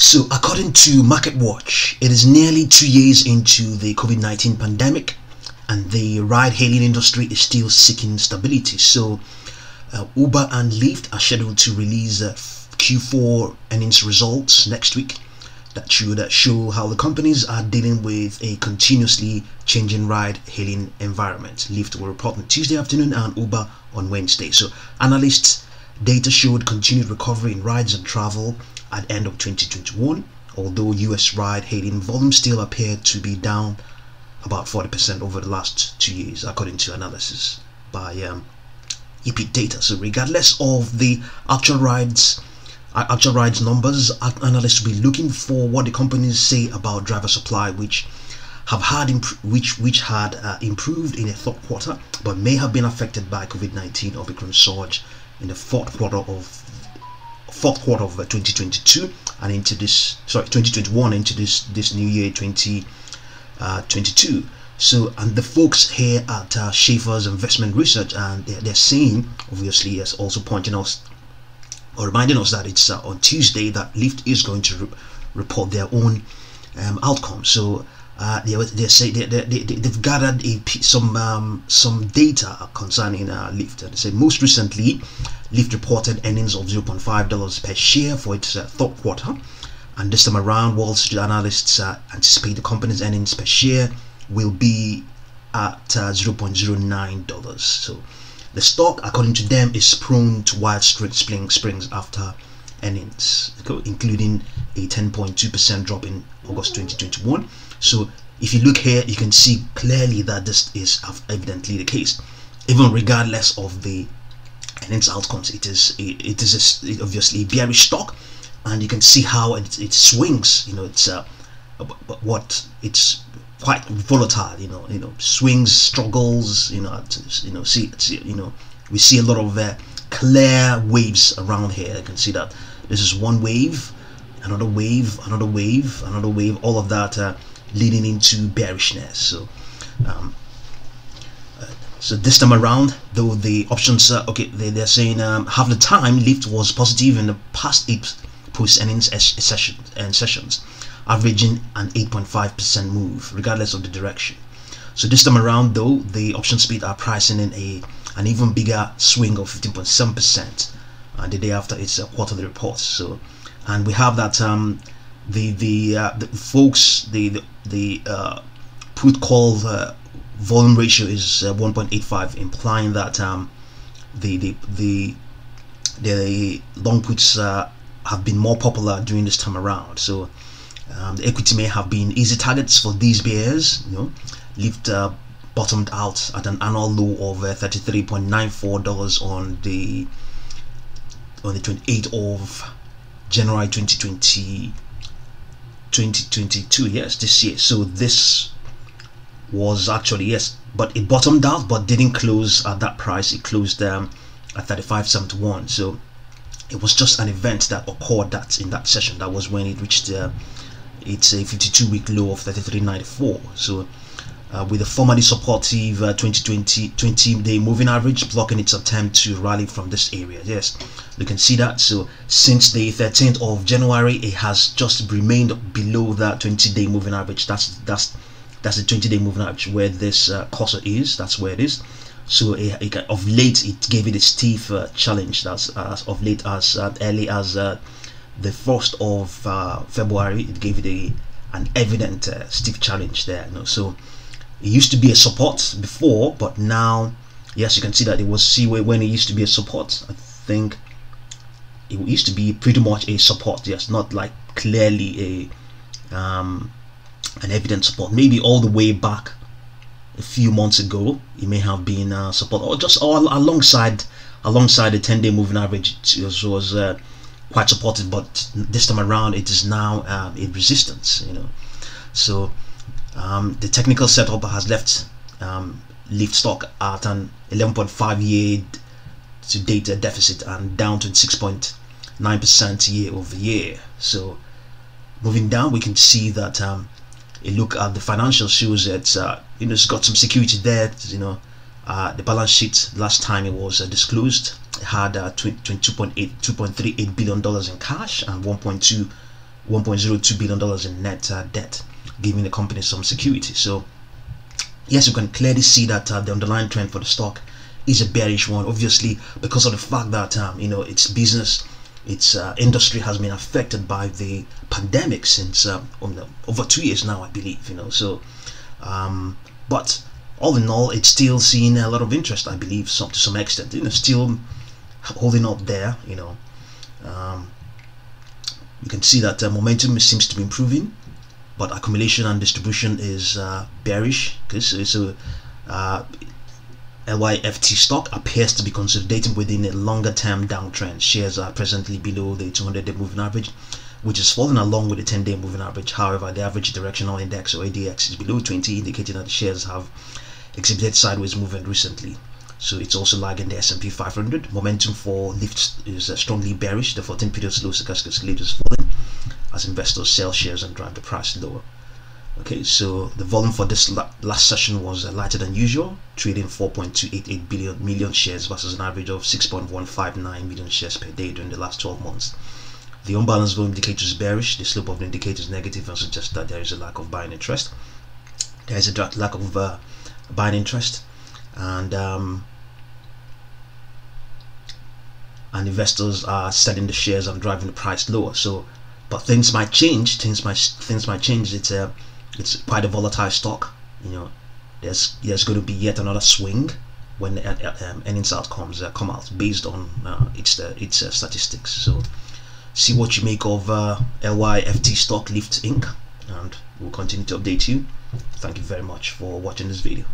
So according to MarketWatch, it is nearly 2 years into the COVID-19 pandemic and the ride-hailing industry is still seeking stability. So Uber and Lyft are scheduled to release Q4 earnings results next week that show how the companies are dealing with a continuously changing ride-hailing environment. Lyft will report on Tuesday afternoon and Uber on Wednesday. So analysts' data showed continued recovery in rides and travel at the end of 2021, although US ride-hailing volume still appeared to be down about 40% over the last 2 years, according to analysis by EPIC data. So regardless of the actual rides numbers, analysts will be looking for what the companies say about driver supply, which had improved in the third quarter, but may have been affected by COVID-19 Omicron surge in the fourth quarter of 2022 and into this 2021 into this new year 2022. So, and the folks here at Schaefer's Investment Research, and they're saying, obviously, yes, also pointing us or reminding us that it's on Tuesday that Lyft is going to report their own outcome. So they say they've gathered some data concerning Lyft. They say most recently Lyft reported earnings of $0.5 per share for its third quarter, and this time around Wall Street analysts anticipate the company's earnings per share will be at $0.09. So the stock, according to them, is prone to wild springs after earnings, including a 10.2% drop in August 2021. So if you look here, you can see clearly that this is evidently the case. Even regardless of the earnings outcomes, it is obviously a bearish stock, and you can see how it swings. It's quite volatile. Swings, struggles. We see a lot of clear waves around here. You can see that this is one wave, another wave, another wave, another wave. All of that leading into bearishness. So this time around, though, the options they're saying half the time Lyft was positive in the past 8 post-earnings sessions, averaging an 8.5% move regardless of the direction. So this time around, though, the option speed are pricing in an even bigger swing of 15.7% the day after its quarterly reports. So, and we have that the folks, the put call volume ratio is 1.85, implying that the long puts have been more popular during this time around. So the equity may have been easy targets for these bears. Lyft bottomed out at an annual low of $33.94 on the 28th of January 2022. Yes, this year. So this was actually, yes, but it bottomed out but didn't close at that price. It closed at 35.71. So it was just an event that occurred in that session. That was when it reached it's a 52-week low of 33.94. So with a formerly supportive 20-day moving average blocking its attempt to rally from this area. Yes, you can see that. So since the 13th of January, it has just remained below that 20-day moving average. That's the 20-day moving average where this cursor is. That's where it is. So of late, it gave it a stiff challenge. That's of late, as early as the 1st of February, it gave it an evident stiff challenge there. So it used to be a support before, but now, yes, you can see that it was when it used to be a support. I think it used to be pretty much a support. Yes, not like clearly an evident support. Maybe all the way back a few months ago, it may have been support, or just alongside the 10-day moving average. It was quite supportive, but this time around, it is now a resistance. So the technical setup has left Lyft stock at an 11.5 year to date deficit and down to 6.9% year over year. So moving down, we can see that a look at the financials shows that it's got some security there. The balance sheet last time it was disclosed, it had $2.38 billion in cash and 1.2 $1.02 billion in net debt, giving the company some security. So yes, you can clearly see that the underlying trend for the stock is a bearish one, obviously because of the fact that its business, its industry has been affected by the pandemic since over 2 years now, I believe. So but all in all, it's still seeing a lot of interest, I believe, to some extent. Still holding up there. You can see that momentum seems to be improving, but accumulation and distribution is bearish. So LYFT stock appears to be consolidating within a longer term downtrend. Shares are presently below the 200-day moving average, which is falling along with the 10-day moving average. However, the average directional index, or ADX, is below 20, indicating that the shares have exhibited sideways movement recently. So it's also lagging the S&P 500. Momentum for Lyft is strongly bearish. The 14-period slow stochastic Lyft is falling as investors sell shares and drive the price lower. Okay, so the volume for this last session was lighter than usual, trading 4.288 million shares versus an average of 6.159 million shares per day during the last 12 months. The unbalanced volume indicator is bearish. The slope of the indicator is negative and suggests that there is a lack of buying interest. There is a lack of buying interest, and investors are selling the shares and driving the price lower. So, but things might change. Things might change. It's quite a volatile stock. There's going to be yet another swing when the earnings outcomes come out based on its statistics. So see what you make of LYFT stock, Lyft Inc, and we'll continue to update you. Thank you very much for watching this video.